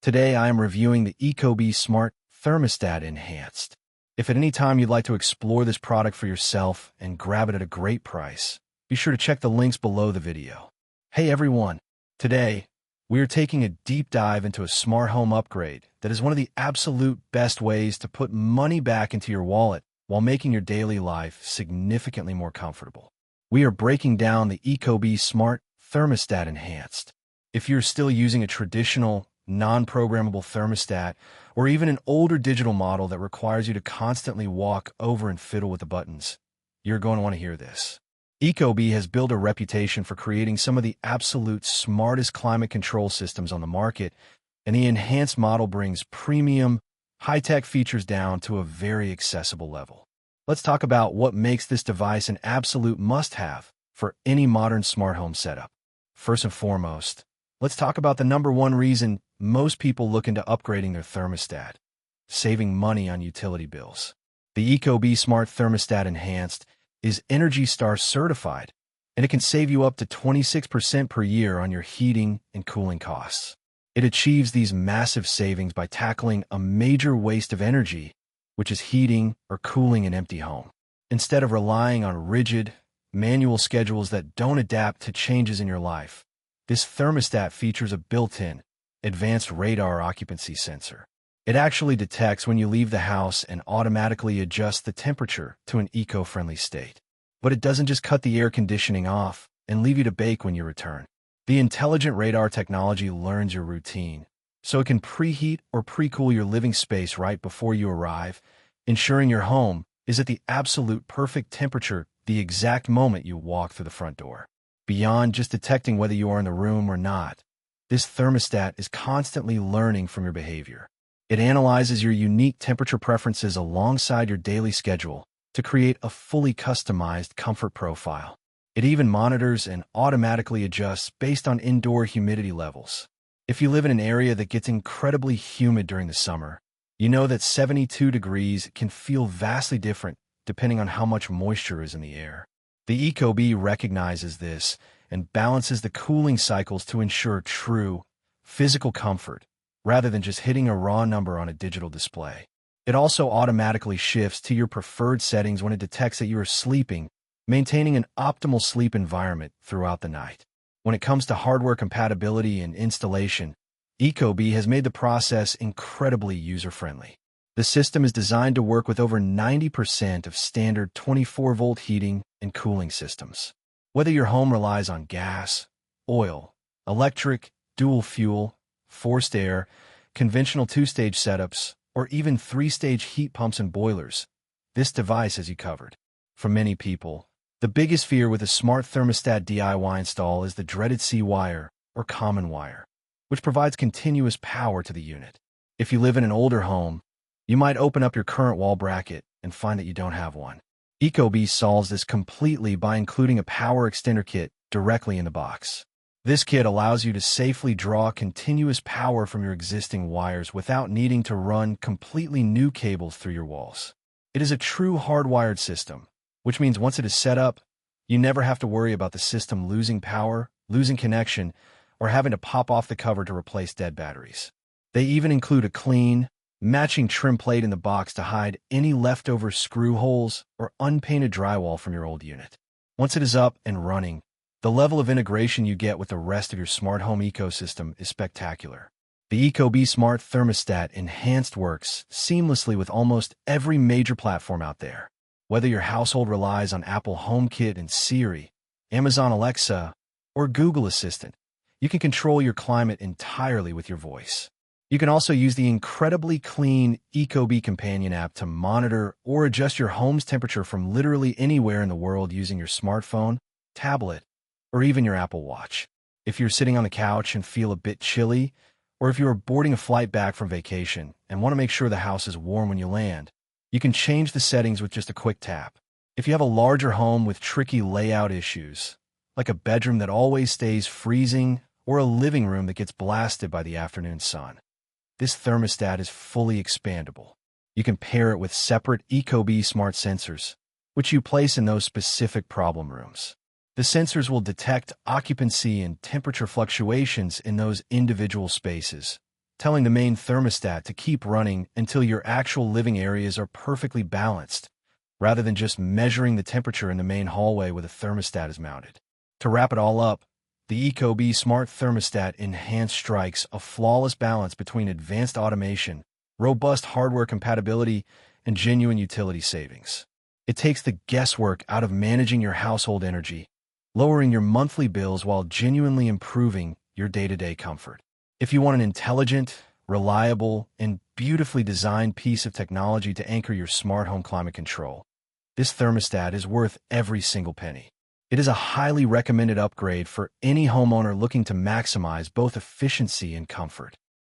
Today I am reviewing the ecobee Smart Thermostat Enhanced. If at any time you'd like to explore this product for yourself and grab it at a great price, be sure to check the links below the video. Hey everyone! Today, we are taking a deep dive into a smart home upgrade that is one of the absolute best ways to put money back into your wallet while making your daily life significantly more comfortable. We are breaking down the ecobee Smart Thermostat Enhanced. If you're still using a traditional, non-programmable thermostat, or even an older digital model that requires you to constantly walk over and fiddle with the buttons, you're going to want to hear this. ecobee has built a reputation for creating some of the absolute smartest climate control systems on the market, and the enhanced model brings premium, high-tech features down to a very accessible level. Let's talk about what makes this device an absolute must-have for any modern smart home setup. First and foremost, let's talk about the number one reason most people look into upgrading their thermostat: saving money on utility bills. The ecobee Smart Thermostat Enhanced is ENERGY Star certified, and it can save you up to 26% per year on your heating and cooling costs. It achieves these massive savings by tackling a major waste of energy, which is heating or cooling an empty home. Instead of relying on rigid, manual schedules that don't adapt to changes in your life, this thermostat features a built-in, advanced radar occupancy sensor. It actually detects when you leave the house and automatically adjusts the temperature to an eco-friendly state. But it doesn't just cut the air conditioning off and leave you to bake when you return. The intelligent radar technology learns your routine, so it can preheat or pre-cool your living space right before you arrive, ensuring your home is at the absolute perfect temperature the exact moment you walk through the front door. Beyond just detecting whether you are in the room or not, this thermostat is constantly learning from your behavior. It analyzes your unique temperature preferences alongside your daily schedule to create a fully customized comfort profile. It even monitors and automatically adjusts based on indoor humidity levels. If you live in an area that gets incredibly humid during the summer, you know that 72 degrees can feel vastly different depending on how much moisture is in the air. The ecobee recognizes this and balances the cooling cycles to ensure true, physical comfort, rather than just hitting a raw number on a digital display. It also automatically shifts to your preferred settings when it detects that you are sleeping, maintaining an optimal sleep environment throughout the night. When it comes to hardware compatibility and installation, ecobee has made the process incredibly user-friendly. The system is designed to work with over 90% of standard 24-volt heating and cooling systems. Whether your home relies on gas, oil, electric, dual fuel, forced air, conventional two-stage setups, or even three-stage heat pumps and boilers, this device has you covered. For many people, the biggest fear with a smart thermostat DIY install is the dreaded C-wire or common wire, which provides continuous power to the unit. If you live in an older home, you might open up your current wall bracket and find that you don't have one. ecobee solves this completely by including a power extender kit directly in the box. This kit allows you to safely draw continuous power from your existing wires without needing to run completely new cables through your walls. It is a true hardwired system, which means once it is set up, you never have to worry about the system losing power, losing connection, or having to pop off the cover to replace dead batteries. They even include a clean, matching trim plate in the box to hide any leftover screw holes or unpainted drywall from your old unit. Once it is up and running, the level of integration you get with the rest of your smart home ecosystem is spectacular. The ecobee Smart Thermostat Enhanced works seamlessly with almost every major platform out there. Whether your household relies on Apple HomeKit and Siri, Amazon Alexa, or Google Assistant, you can control your climate entirely with your voice. You can also use the incredibly clean ecobee Companion app to monitor or adjust your home's temperature from literally anywhere in the world using your smartphone, tablet, or even your Apple Watch. If you're sitting on the couch and feel a bit chilly, or if you are boarding a flight back from vacation and want to make sure the house is warm when you land, you can change the settings with just a quick tap. If you have a larger home with tricky layout issues, like a bedroom that always stays freezing or a living room that gets blasted by the afternoon sun, this thermostat is fully expandable. You can pair it with separate ecobee smart sensors, which you place in those specific problem rooms. The sensors will detect occupancy and temperature fluctuations in those individual spaces, telling the main thermostat to keep running until your actual living areas are perfectly balanced, rather than just measuring the temperature in the main hallway where the thermostat is mounted. To wrap it all up, the ecobee Smart Thermostat Enhanced strikes a flawless balance between advanced automation, robust hardware compatibility, and genuine utility savings. It takes the guesswork out of managing your household energy, lowering your monthly bills while genuinely improving your day-to-day comfort. If you want an intelligent, reliable, and beautifully designed piece of technology to anchor your smart home climate control, this thermostat is worth every single penny. It is a highly recommended upgrade for any homeowner looking to maximize both efficiency and comfort.